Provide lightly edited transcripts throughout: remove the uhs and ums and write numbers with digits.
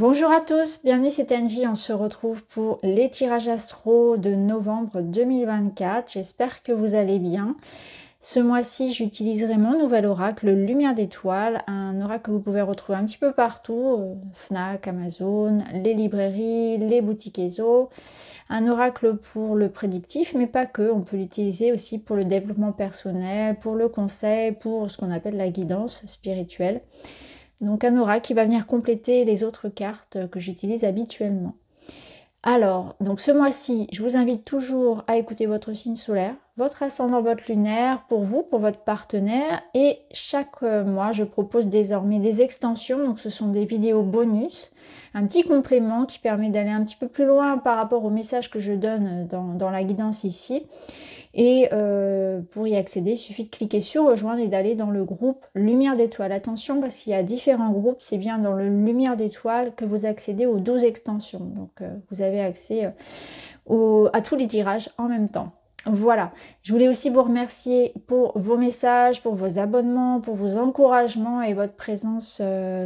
Bonjour à tous, bienvenue, c'est Angie, on se retrouve pour les tirages astro de novembre 2024. J'espère que vous allez bien. Ce mois-ci, j'utiliserai mon nouvel oracle, le Lumière d'étoiles, un oracle que vous pouvez retrouver un petit peu partout, Fnac, Amazon, les librairies, les boutiques ESO. Un oracle pour le prédictif, mais pas que, on peut l'utiliser aussi pour le développement personnel, pour le conseil, pour ce qu'on appelle la guidance spirituelle. Donc un oracle qui va venir compléter les autres cartes que j'utilise habituellement. Alors, donc ce mois-ci, je vous invite toujours à écouter votre signe solaire, votre ascendant, votre lunaire, pour vous, pour votre partenaire. Et chaque mois, je propose désormais des extensions. Donc ce sont des vidéos bonus, un petit complément qui permet d'aller un petit peu plus loin par rapport au message que je donne dans la guidance ici. Et pour y accéder, il suffit de cliquer sur rejoindre et d'aller dans le groupe Lumière d'étoiles. Attention parce qu'il y a différents groupes, c'est bien dans le Lumière d'étoiles que vous accédez aux 12 extensions. Donc vous avez accès à tous les tirages en même temps. Voilà, je voulais aussi vous remercier pour vos messages, pour vos abonnements, pour vos encouragements et votre présence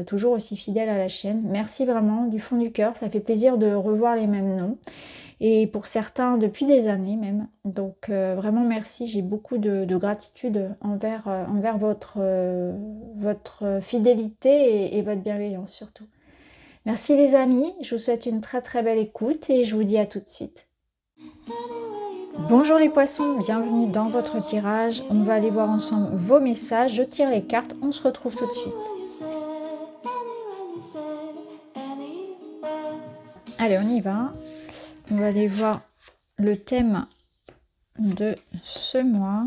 toujours aussi fidèle à la chaîne. Merci vraiment du fond du cœur, ça fait plaisir de revoir les mêmes noms. Et pour certains depuis des années même. Donc vraiment merci, j'ai beaucoup de gratitude envers votre fidélité et votre bienveillance surtout. Merci les amis, je vous souhaite une très très belle écoute et je vous dis à tout de suite. Bonjour les poissons, bienvenue dans votre tirage. On va aller voir ensemble vos messages, je tire les cartes, on se retrouve tout de suite. Allez, on y va. On va aller voir le thème de ce mois.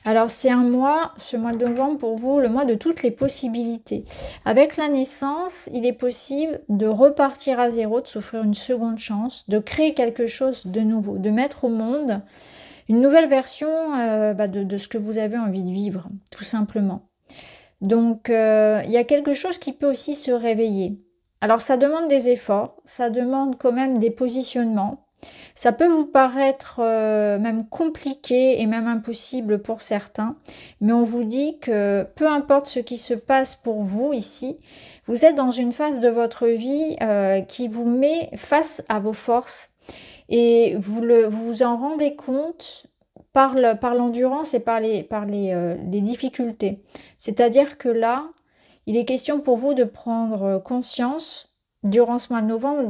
Alors c'est un mois, ce mois de novembre pour vous, le mois de toutes les possibilités. Avec la naissance, il est possible de repartir à zéro, de s'offrir une seconde chance, de créer quelque chose de nouveau, de mettre au monde une nouvelle version de ce que vous avez envie de vivre, tout simplement. Donc il y a quelque chose qui peut aussi se réveiller. Alors ça demande des efforts, ça demande quand même des positionnements. Ça peut vous paraître même compliqué et même impossible pour certains, mais on vous dit que peu importe ce qui se passe pour vous ici, vous êtes dans une phase de votre vie qui vous met face à vos forces et vous vous en rendez compte par l'endurance et par les difficultés. C'est-à-dire que là, il est question pour vous de prendre conscience durant ce mois de novembre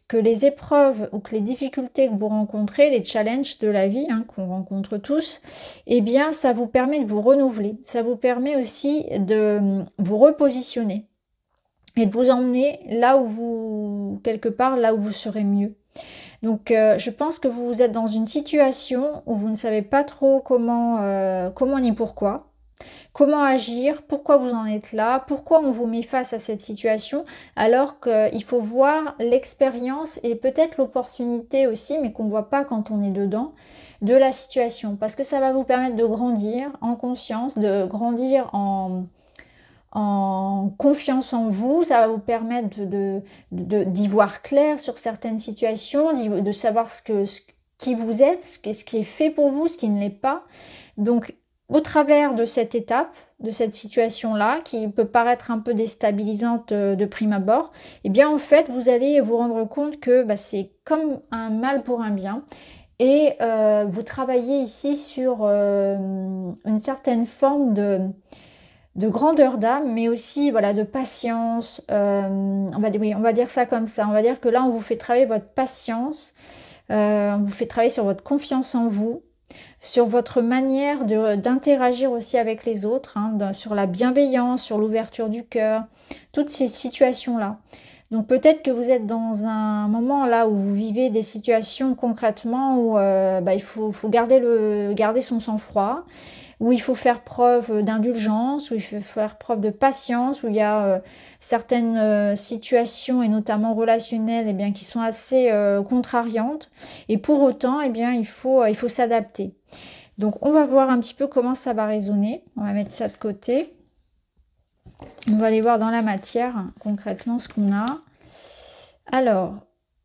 que les épreuves ou que les difficultés que vous rencontrez, les challenges de la vie qu'on rencontre tous, eh bien ça vous permet de vous renouveler. Ça vous permet aussi de vous repositionner et de vous emmener là où quelque part là où vous serez mieux. Donc je pense que vous êtes dans une situation où vous ne savez pas trop comment ni pourquoi. Comment agir, pourquoi vous en êtes là, pourquoi on vous met face à cette situation, alors qu'il faut voir l'expérience et peut-être l'opportunité aussi, mais qu'on ne voit pas quand on est dedans, de la situation. Parce que ça va vous permettre de grandir en conscience, de grandir en confiance en vous, ça va vous permettre d'y voir clair sur certaines situations, de savoir qui vous êtes, ce qui est fait pour vous, ce qui ne l'est pas. Donc, au travers de cette étape, de cette situation-là, qui peut paraître un peu déstabilisante de prime abord, eh bien en fait, vous allez vous rendre compte que c'est comme un mal pour un bien. Et vous travaillez ici sur une certaine forme de grandeur d'âme, mais aussi voilà, de patience. On va dire ça comme ça. On va dire que là, on vous fait travailler votre patience, on vous fait travailler sur votre confiance en vous, sur votre manière d'interagir aussi avec les autres, sur la bienveillance, sur l'ouverture du cœur, toutes ces situations-là. Donc peut-être que vous êtes dans un moment là où vous vivez des situations concrètement où il faut garder son sang-froid, où il faut faire preuve d'indulgence, où il faut faire preuve de patience, où il y a certaines situations, et notamment relationnelles, qui sont assez contrariantes. Et pour autant, il faut s'adapter. Donc on va voir un petit peu comment ça va résonner. On va mettre ça de côté. On va aller voir dans la matière, concrètement, ce qu'on a. Alors,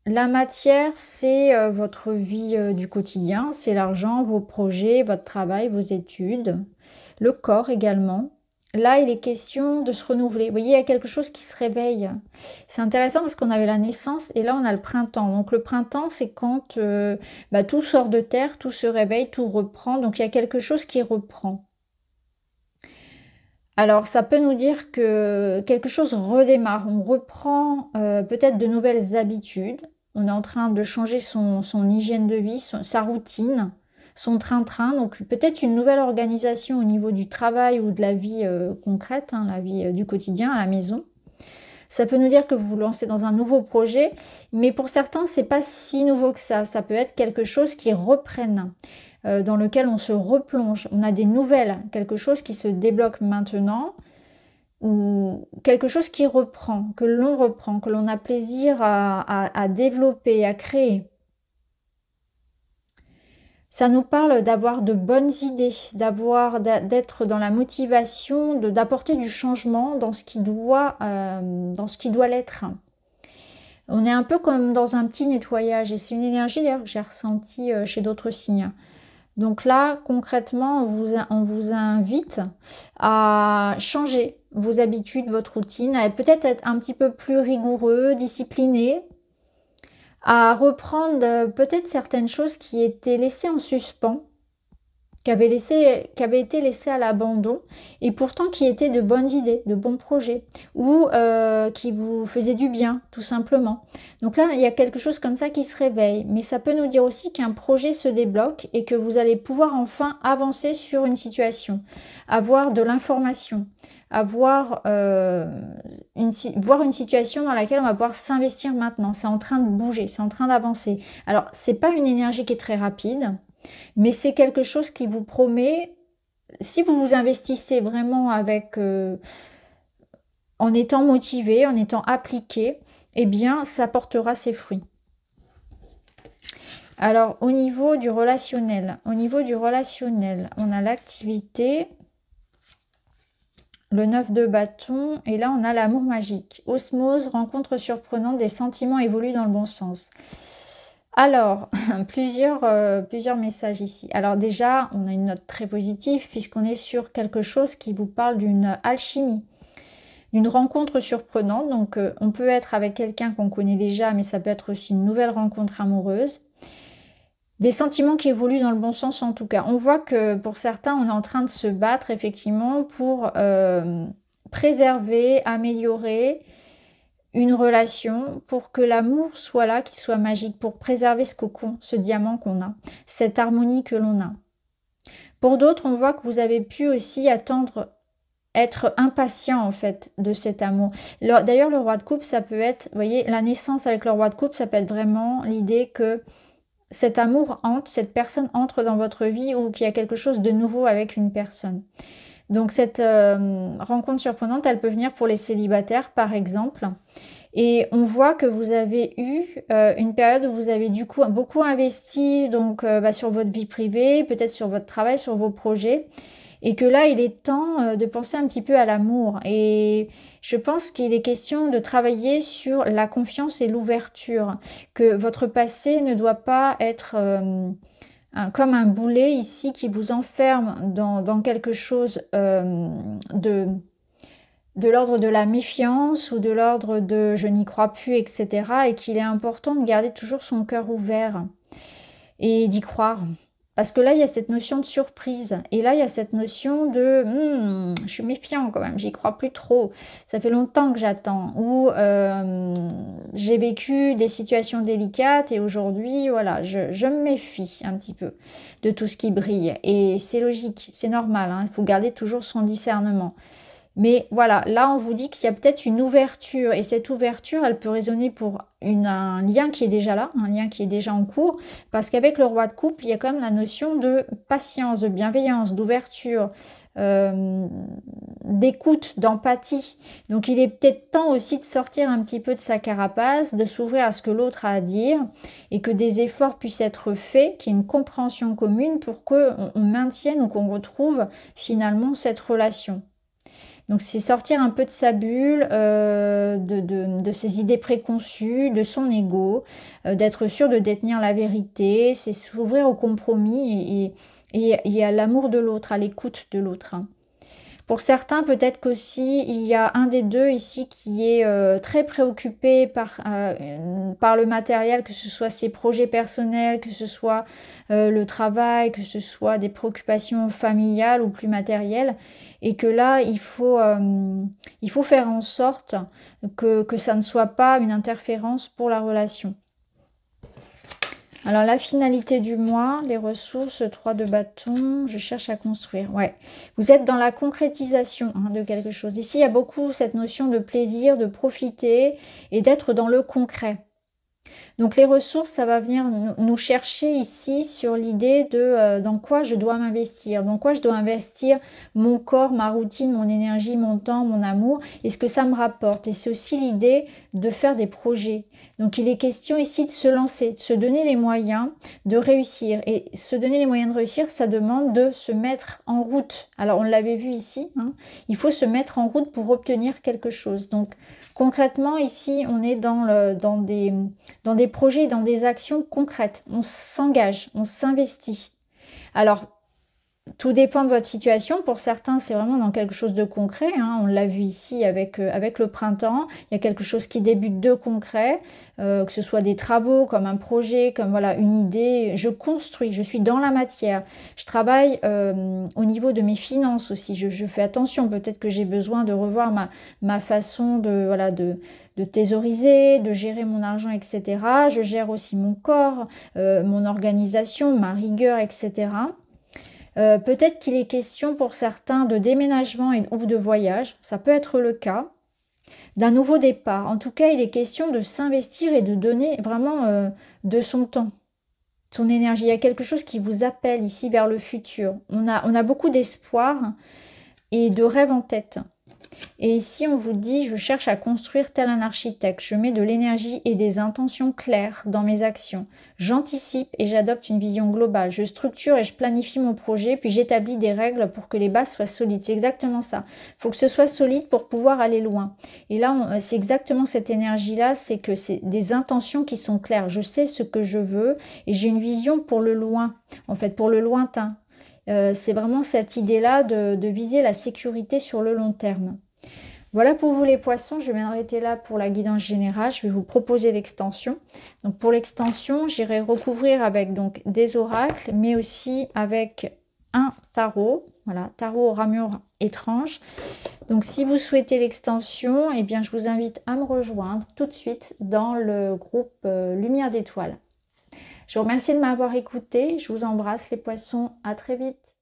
la matière, c'est votre vie du quotidien, c'est l'argent, vos projets, votre travail, vos études, le corps également, là, il est question de se renouveler. Vous voyez, il y a quelque chose qui se réveille. C'est intéressant parce qu'on avait la naissance et là, on a le printemps. Donc, le printemps, c'est quand tout sort de terre, tout se réveille, tout reprend. Donc, il y a quelque chose qui reprend. Alors, ça peut nous dire que quelque chose redémarre. On reprend peut-être de nouvelles habitudes. On est en train de changer son hygiène de vie, sa routine, son train-train. Donc, peut-être une nouvelle organisation au niveau du travail ou de la vie concrète, hein, la vie du quotidien à la maison. Ça peut nous dire que vous vous lancez dans un nouveau projet, mais pour certains, c'est pas si nouveau que ça. Ça peut être quelque chose qui reprenne, dans lequel on se replonge. On a des nouvelles, quelque chose qui se débloque maintenant, ou quelque chose qui reprend, que l'on a plaisir à développer, à créer. Ça nous parle d'avoir de bonnes idées, d'être dans la motivation, d'apporter du changement dans ce qui doit l'être. On est un peu comme dans un petit nettoyage et c'est une énergie d'ailleurs que j'ai ressentie chez d'autres signes. Donc là, concrètement, on vous invite à changer vos habitudes, votre routine, à peut-être être un petit peu plus rigoureux, discipliné, à reprendre peut-être certaines choses qui étaient laissées en suspens, qui avaient été laissées à l'abandon, et pourtant qui étaient de bonnes idées, de bons projets, ou qui vous faisaient du bien, tout simplement. Donc là, il y a quelque chose comme ça qui se réveille, mais ça peut nous dire aussi qu'un projet se débloque et que vous allez pouvoir enfin avancer sur une situation, avoir de l'information, voir une situation dans laquelle on va pouvoir s'investir maintenant. C'est en train de bouger, c'est en train d'avancer. Alors, c'est pas une énergie qui est très rapide, mais c'est quelque chose qui vous promet, si vous vous investissez vraiment en étant motivé, en étant appliqué, eh bien, ça portera ses fruits. Alors, au niveau du relationnel, on a l'activité, le 9 de bâton, et là on a l'amour magique. Osmose, rencontre surprenante, des sentiments évoluent dans le bon sens. Alors, plusieurs messages ici. Alors déjà, on a une note très positive puisqu'on est sur quelque chose qui vous parle d'une alchimie, d'une rencontre surprenante. Donc, on peut être avec quelqu'un qu'on connaît déjà, mais ça peut être aussi une nouvelle rencontre amoureuse. Des sentiments qui évoluent dans le bon sens en tout cas. On voit que pour certains, on est en train de se battre effectivement pour préserver, améliorer une relation, pour que l'amour soit là, qu'il soit magique, pour préserver ce cocon, ce diamant qu'on a, cette harmonie que l'on a. Pour d'autres, on voit que vous avez pu aussi attendre, être impatient en fait de cet amour. D'ailleurs, le roi de coupe, ça peut être, vous voyez, la naissance avec le roi de coupe, ça peut être vraiment l'idée que cet amour entre, cette personne entre dans votre vie ou qu'il y a quelque chose de nouveau avec une personne. Donc cette rencontre surprenante, elle peut venir pour les célibataires par exemple. Et on voit que vous avez eu une période où vous avez du coup beaucoup investi donc sur votre vie privée, peut-être sur votre travail, sur vos projets. Et que là, il est temps de penser un petit peu à l'amour. Et je pense qu'il est question de travailler sur la confiance et l'ouverture. Que votre passé ne doit pas être comme un boulet ici qui vous enferme dans quelque chose de l'ordre de la méfiance ou de l'ordre de je n'y crois plus, etc. Et qu'il est important de garder toujours son cœur ouvert et d'y croire. Parce que là, il y a cette notion de surprise. Et là, il y a cette notion de je suis méfiant quand même, j'y crois plus trop. Ça fait longtemps que j'attends. Ou j'ai vécu des situations délicates et aujourd'hui, voilà, je me méfie un petit peu de tout ce qui brille. Et c'est logique, c'est normal. Hein, il faut garder toujours son discernement. Mais voilà, là on vous dit qu'il y a peut-être une ouverture et cette ouverture elle peut résonner pour un lien qui est déjà là, un lien qui est déjà en cours, parce qu'avec le roi de coupe il y a quand même la notion de patience, de bienveillance, d'ouverture, d'écoute, d'empathie. Donc il est peut-être temps aussi de sortir un petit peu de sa carapace, de s'ouvrir à ce que l'autre a à dire et que des efforts puissent être faits, qu'il y ait une compréhension commune pour qu'on maintienne ou qu'on retrouve finalement cette relation. Donc c'est sortir un peu de sa bulle, de ses idées préconçues, de son ego, d'être sûr de détenir la vérité, c'est s'ouvrir au compromis et à l'amour de l'autre, à l'écoute de l'autre. Pour certains, peut-être qu'aussi, il y a un des deux ici qui est très préoccupé par le matériel, que ce soit ses projets personnels, que ce soit le travail, que ce soit des préoccupations familiales ou plus matérielles. Et que là, il faut faire en sorte que ça ne soit pas une interférence pour la relation. Alors, la finalité du mois, les ressources, 3 de bâton, je cherche à construire. Ouais, vous êtes dans la concrétisation de quelque chose. Ici, il y a beaucoup cette notion de plaisir, de profiter et d'être dans le concret. Donc les ressources, ça va venir nous chercher ici sur l'idée de dans quoi je dois m'investir, dans quoi je dois investir mon corps, ma routine, mon énergie, mon temps, mon amour, et ce que ça me rapporte. Et c'est aussi l'idée de faire des projets. Donc il est question ici de se lancer, de se donner les moyens de réussir. Et se donner les moyens de réussir, ça demande de se mettre en route. Alors on l'avait vu ici, il faut se mettre en route pour obtenir quelque chose. Donc concrètement ici, on est dans des projets, dans des actions concrètes. On s'engage, on s'investit. Alors, tout dépend de votre situation. Pour certains, c'est vraiment dans quelque chose de concret. On l'a vu ici avec le printemps. Il y a quelque chose qui débute de concret, que ce soit des travaux, comme un projet, comme voilà une idée. Je construis, je suis dans la matière. Je travaille au niveau de mes finances aussi. Je fais attention. Peut-être que j'ai besoin de revoir ma façon de thésauriser, de gérer mon argent, etc. Je gère aussi mon corps, mon organisation, ma rigueur, etc. Peut-être qu'il est question pour certains de déménagement ou de voyage, ça peut être le cas, d'un nouveau départ. En tout cas, il est question de s'investir et de donner vraiment de son temps, son énergie. Il y a quelque chose qui vous appelle ici vers le futur. On a beaucoup d'espoir et de rêves en tête. Et ici, on vous dit, je cherche à construire tel un architecte. Je mets de l'énergie et des intentions claires dans mes actions. J'anticipe et j'adopte une vision globale. Je structure et je planifie mon projet, puis j'établis des règles pour que les bases soient solides. C'est exactement ça. Il faut que ce soit solide pour pouvoir aller loin. Et là, c'est exactement cette énergie-là, c'est que c'est des intentions qui sont claires. Je sais ce que je veux et j'ai une vision pour le loin, en fait, pour le lointain. C'est vraiment cette idée-là de viser la sécurité sur le long terme. Voilà pour vous les poissons, je vais m'arrêter là pour la guidance générale. Je vais vous proposer l'extension. Donc pour l'extension, j'irai recouvrir avec donc des oracles, mais aussi avec un tarot. Voilà, tarot aux ramures étranges. Donc si vous souhaitez l'extension, eh bien je vous invite à me rejoindre tout de suite dans le groupe Lumière d'étoiles. Je vous remercie de m'avoir écouté. Je vous embrasse les poissons. À très vite.